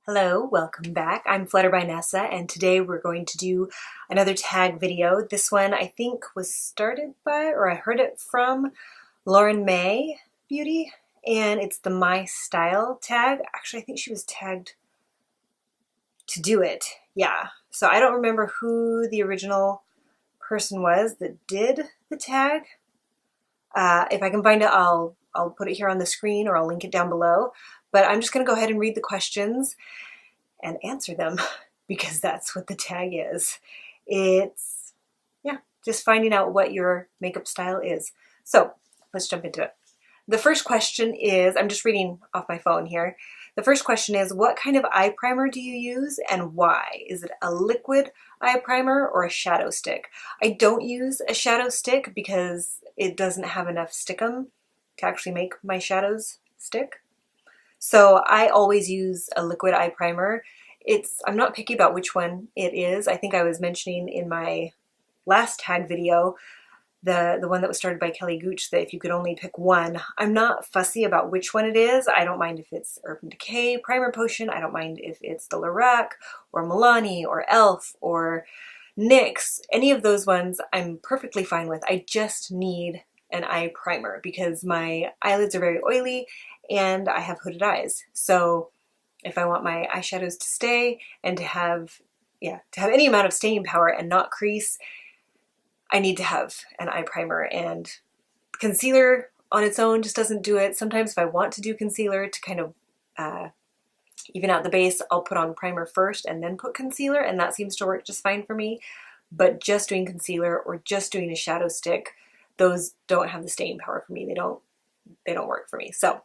Hello, welcome back. I'm Flutter by Nessa, and today we're going to do another tag video. This one I think was started by, or I heard it from, Lauren May Beauty, and it's the My Style tag. Actually, I think she was tagged to do it. Yeah, so I don't remember who the original person was that did the tag. If I can find it, I'll put it here on the screen or I'll link it down below. But I'm just going to go ahead and read the questions and answer them because that's what the tag is. It's, yeah, just finding out what your makeup style is. So let's jump into it. The first question is, I'm just reading off my phone here. The first question is, what kind of eye primer do you use and why? Is it a liquid eye primer or a shadow stick? I don't use a shadow stick because it doesn't have enough stickum to actually make my shadows stick. So I always use a liquid eye primer. I'm not picky about which one it is. I think I was mentioning in my last tag video, the one that was started by Kelly Gooch, that if you could only pick one. I'm not fussy about which one it is. I don't mind if it's Urban Decay Primer Potion. I don't mind if it's the Lorac or Milani or e.l.f. or NYX. Any of those ones I'm perfectly fine with. I just need an eye primer because my eyelids are very oily and I have hooded eyes. So if I want my eyeshadows to stay and to have any amount of staying power and not crease, I need to have an eye primer. And concealer on its own just doesn't do it. Sometimes if I want to do concealer to kind of even out the base, I'll put on primer first and then put concealer, and that seems to work just fine for me. But just doing concealer or just doing a shadow stick, those don't have the staying power for me. They don't work for me. So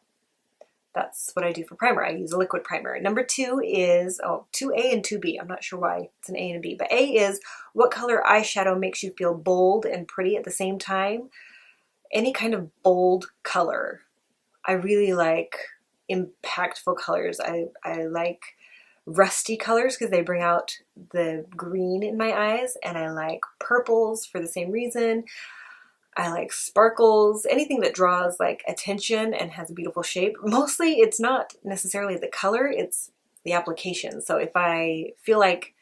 that's what I do for primer. I use a liquid primer. Number two is, 2A and 2B. I'm not sure why it's an A and a B, but A is, what color eyeshadow makes you feel bold and pretty at the same time? Any kind of bold color. I really like impactful colors. I like rusty colors because they bring out the green in my eyes, and I like purples for the same reason. I like sparkles, anything that draws like attention and has a beautiful shape. Mostly it's not necessarily the color, it's the application. So if I feel like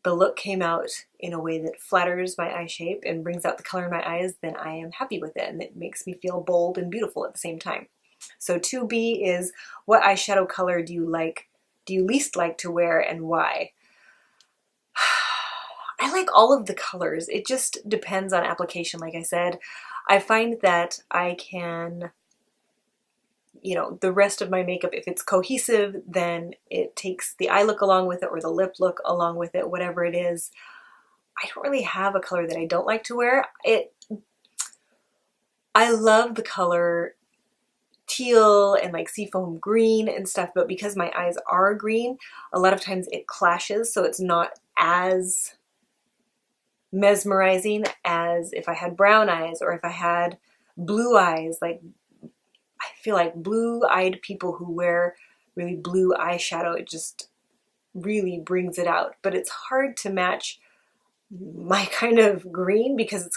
the look came out in a way that flatters my eye shape and brings out the color in my eyes, then I am happy with it and it makes me feel bold and beautiful at the same time. So 2B is, what eyeshadow color do you least like to wear and why? I like all of the colors. It just depends on application, like I said. I find that I can, the rest of my makeup, if it's cohesive, then it takes the eye look along with it or the lip look along with it, whatever it is. I don't really have a color that I don't like to wear. I love the color teal and like seafoam green and stuff, but because my eyes are green, a lot of times it clashes, so it's not as mesmerizing as if I had brown eyes or if I had blue eyes. Like, I feel like blue-eyed people who wear really blue eyeshadow, it just really brings it out. But it's hard to match my kind of green because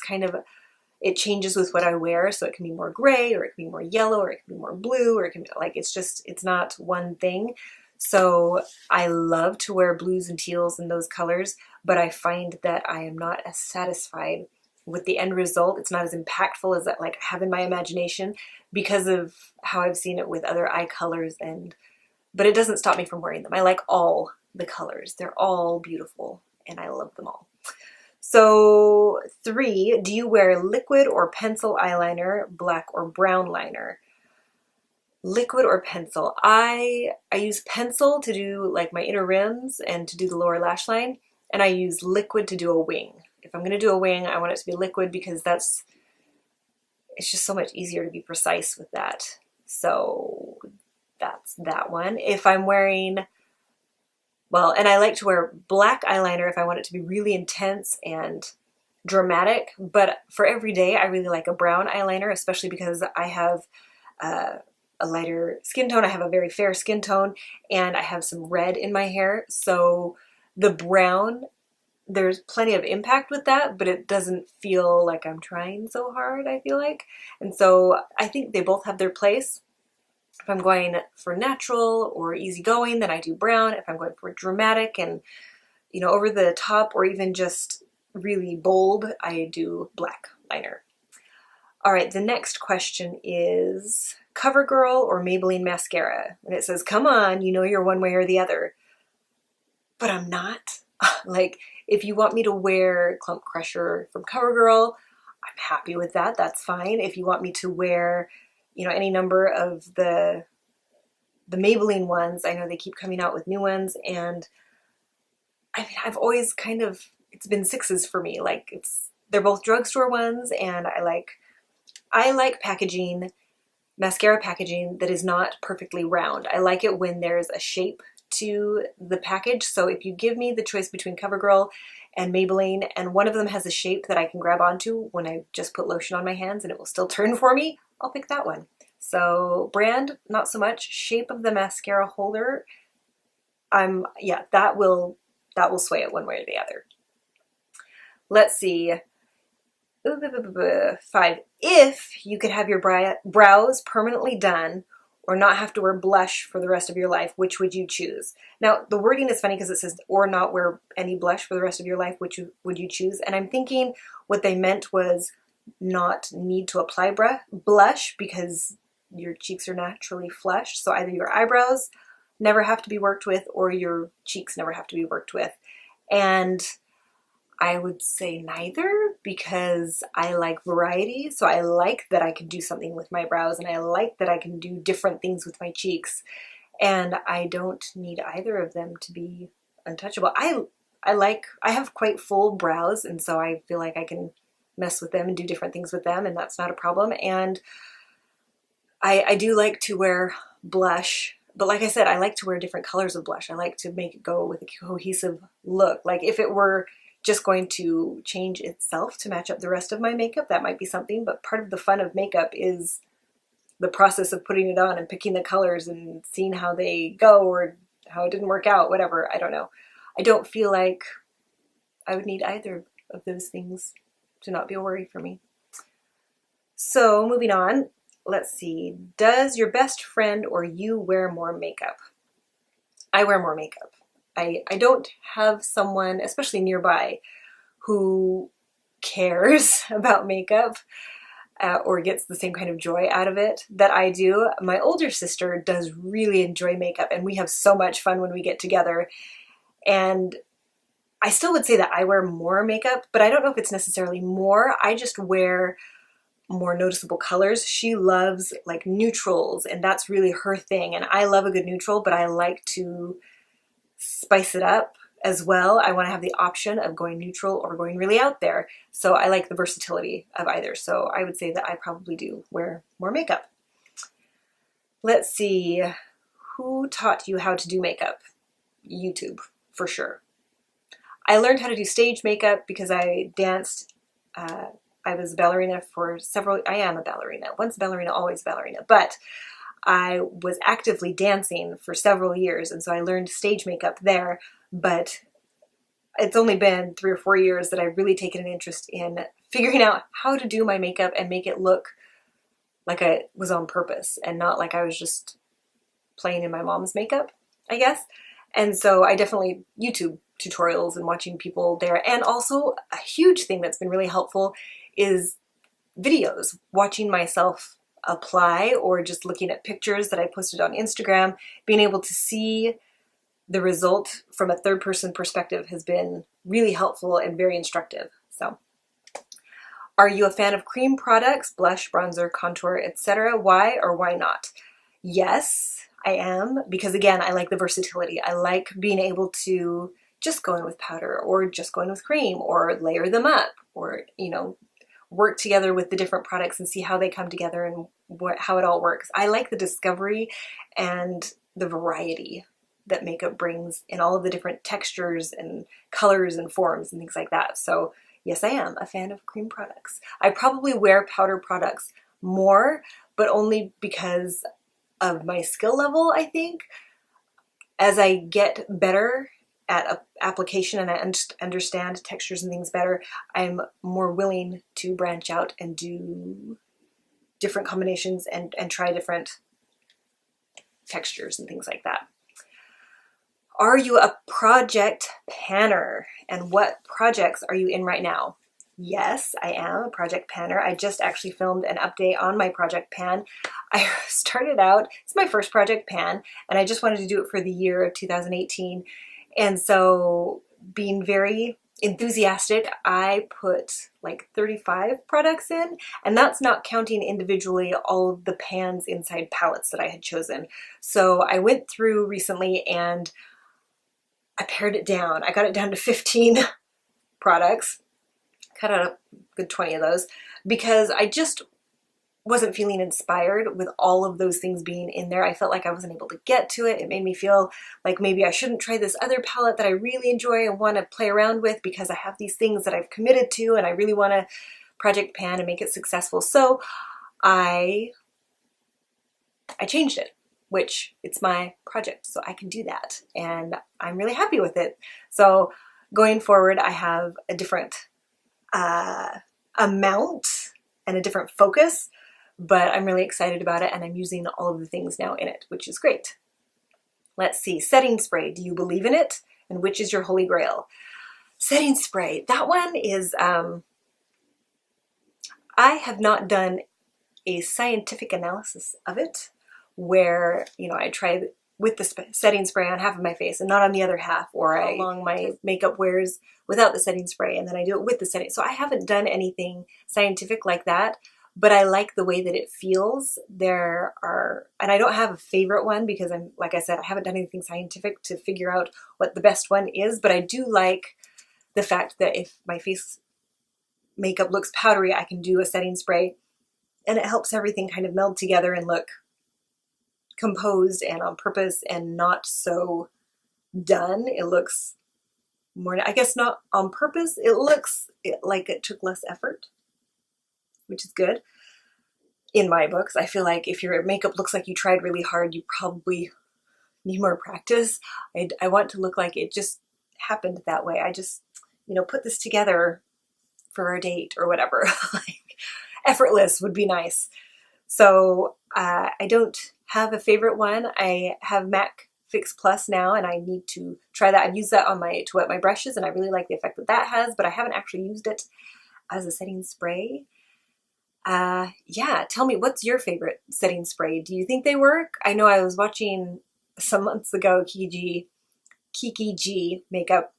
it changes with what I wear. So it can be more gray, or it can be more yellow, or it can be more blue, or it can be like, it's not one thing. So I love to wear blues and teals and those colors, but I find that I am not as satisfied with the end result. It's not as impactful as I have in my imagination because of how I've seen it with other eye colors, but it doesn't stop me from wearing them. I like all the colors. They're all beautiful and I love them all. So 3, do you wear liquid or pencil eyeliner, black or brown liner? Liquid or pencil? I use pencil to do like my inner rims and to do the lower lash line, and I use liquid to do a wing. If I'm going to do a wing, I want it to be liquid because it's just so much easier to be precise with that. So that's that one. If I'm wearing, and I like to wear black eyeliner if I want it to be really intense and dramatic, but for every day I really like a brown eyeliner, especially because I have a lighter skin tone. I have a very fair skin tone and I have some red in my hair. So the brown, there's plenty of impact with that, but it doesn't feel like I'm trying so hard, I feel like. And so I think they both have their place. If I'm going for natural or easygoing, then I do brown. If I'm going for dramatic and, you know, over the top or even just really bold, I do black liner. All right, the next question is Covergirl or Maybelline mascara? And it says, come on, you know you're one way or the other. But I'm not. Like, if you want me to wear Clump Crusher from Covergirl, I'm happy with that. That's fine. If you want me to wear, you know, any number of the Maybelline ones, I know they keep coming out with new ones, and I mean, I've always kind of, it's been sixes for me. Like, they're both drugstore ones, and I like packaging, mascara packaging that is not perfectly round. I like it when there's a shape to the package. So if you give me the choice between CoverGirl and Maybelline, and one of them has a shape that I can grab onto when I just put lotion on my hands and it will still turn for me, I'll pick that one. So brand, not so much. Shape of the mascara holder, yeah, that will sway it one way or the other. Let's see. 5. If you could have your brows permanently done or not have to wear blush for the rest of your life, which would you choose? Now, the wording is funny because it says, or not wear any blush for the rest of your life, which would you choose? And I'm thinking what they meant was not need to apply blush because your cheeks are naturally flushed. So either your eyebrows never have to be worked with or your cheeks never have to be worked with. And I would say neither, because I like variety. So I like that I can do something with my brows, and I like that I can do different things with my cheeks. And I don't need either of them to be untouchable. I have quite full brows, and so I feel like I can mess with them and do different things with them, and that's not a problem. And I do like to wear blush, but like I said, I like to wear different colors of blush. I like to make it go with a cohesive look. Like if it were just going to change itself to match up the rest of my makeup, that might be something, but part of the fun of makeup is the process of putting it on and picking the colors and seeing how they go or how it didn't work out, whatever, I don't know. I don't feel like I would need either of those things to not be a worry for me. So moving on, let's see. Does your best friend or you wear more makeup? I wear more makeup. I don't have someone, especially nearby, who cares about makeup or gets the same kind of joy out of it that I do. My older sister does really enjoy makeup, and we have so much fun when we get together. And I still would say that I wear more makeup, but I don't know if it's necessarily more. I just wear more noticeable colors. She loves like neutrals, and that's really her thing. And I love a good neutral, but I like to spice it up as well. I want to have the option of going neutral or going really out there. So I like the versatility of either. So I would say that I probably do wear more makeup. Let's see. Who taught you how to do makeup? YouTube, for sure. I learned how to do stage makeup because I danced. I was a ballerina for I am a ballerina. Once a ballerina, always a ballerina. But I was actively dancing for several years, and so I learned stage makeup there, but it's only been 3 or 4 years that I've really taken an interest in figuring out how to do my makeup and make it look like I was on purpose and not like I was just playing in my mom's makeup, I guess. And so I definitely YouTube tutorials and watching people there. And also a huge thing that's been really helpful is videos, watching myself apply or just looking at pictures that I posted on Instagram. Being able to see the result from a third-person perspective has been really helpful and very instructive. So, are you a fan of cream products, blush, bronzer, contour, etc.? Why or why not? Yes, I am, because again, I like the versatility. I like being able to just go in with powder or just go in with cream or layer them up or, you know, work together with the different products and see how they come together and how it all works. I like the discovery and the variety that makeup brings in all of the different textures and colors and forms and things like that. So yes, I am a fan of cream products. I probably wear powder products more, but only because of my skill level, I think. As I get better at application and I understand textures and things better, I'm more willing to branch out and do different combinations and try different textures and things like that. Are you a project panner? And what projects are you in right now? Yes, I am a project panner. I just actually filmed an update on my project pan. I started out, it's my first project pan, and I just wanted to do it for the year of 2018. And so being very enthusiastic, I put like 35 products in, and that's not counting individually all of the pans inside palettes that I had chosen. So I went through recently and I pared it down. I got it down to 15 products, cut out a good 20 of those, because I just wasn't feeling inspired with all of those things being in there. I felt like I wasn't able to get to it. It made me feel like maybe I shouldn't try this other palette that I really enjoy and want to play around with because I have these things that I've committed to and I really want to project pan and make it successful. So I changed it, which it's my project, so I can do that. And I'm really happy with it. So going forward, I have a different amount and a different focus, but I'm really excited about it and I'm using all of the things now in it, which is great. Let's see, setting spray. Do you believe in it? And which is your holy grail? Setting spray, that one is, I have not done a scientific analysis of it where, you know, I try with the setting spray on half of my face and not on the other half, or how long my makeup wears without the setting spray, and then I do it with the setting. So I haven't done anything scientific like that, but I like the way that it feels. There are, and I don't have a favorite one because I'm, like I said, I haven't done anything scientific to figure out what the best one is, but I do like the fact that if my face makeup looks powdery, I can do a setting spray and it helps everything kind of meld together and look composed and on purpose and not so done. It looks more, I guess not on purpose, it looks like it took less effort, which is good. In my books, I feel like if your makeup looks like you tried really hard, you probably need more practice. I want to look like it just happened that way. I just, you know, put this together for a date or whatever. Like, effortless would be nice. So I don't have a favorite one. I have MAC Fix Plus now, and I need to try that. I've used that on to wet my brushes, and I really like the effect that that has, but I haven't actually used it as a setting spray. Yeah, tell me, what's your favorite setting spray? Do you think they work? I know I was watching some months ago Kiki G makeup,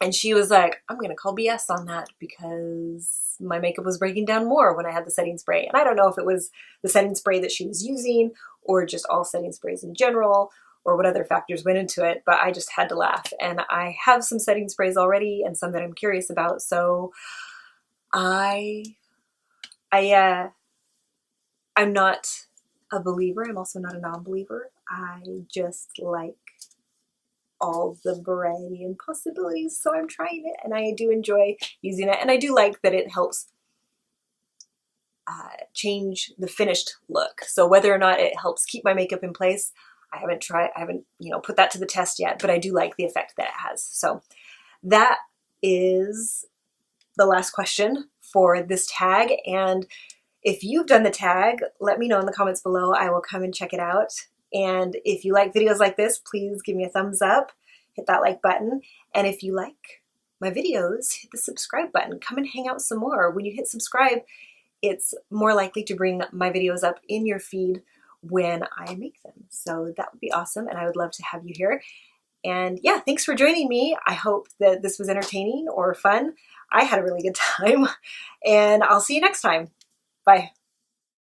and she was like, I'm going to call BS on that because my makeup was breaking down more when I had the setting spray. And I don't know if it was the setting spray that she was using or just all setting sprays in general or what other factors went into it, but I just had to laugh. And I have some setting sprays already and some that I'm curious about. So I'm not a believer. I'm also not a non-believer. I just like all the variety and possibilities, so I'm trying it and I do enjoy using it, and I do like that it helps change the finished look. So whether or not it helps keep my makeup in place, I haven't you know, put that to the test yet, but I do like the effect that it has. So that is the last question for this tag, and if you've done the tag, let me know in the comments below. I will come and check it out. And if you like videos like this, please give me a thumbs up, hit that like button. And if you like my videos, hit the subscribe button. Come and hang out some more. When you hit subscribe, it's more likely to bring my videos up in your feed when I make them. So that would be awesome, and I would love to have you here. And yeah, thanks for joining me. I hope that this was entertaining or fun. I had a really good time, and I'll see you next time. Bye.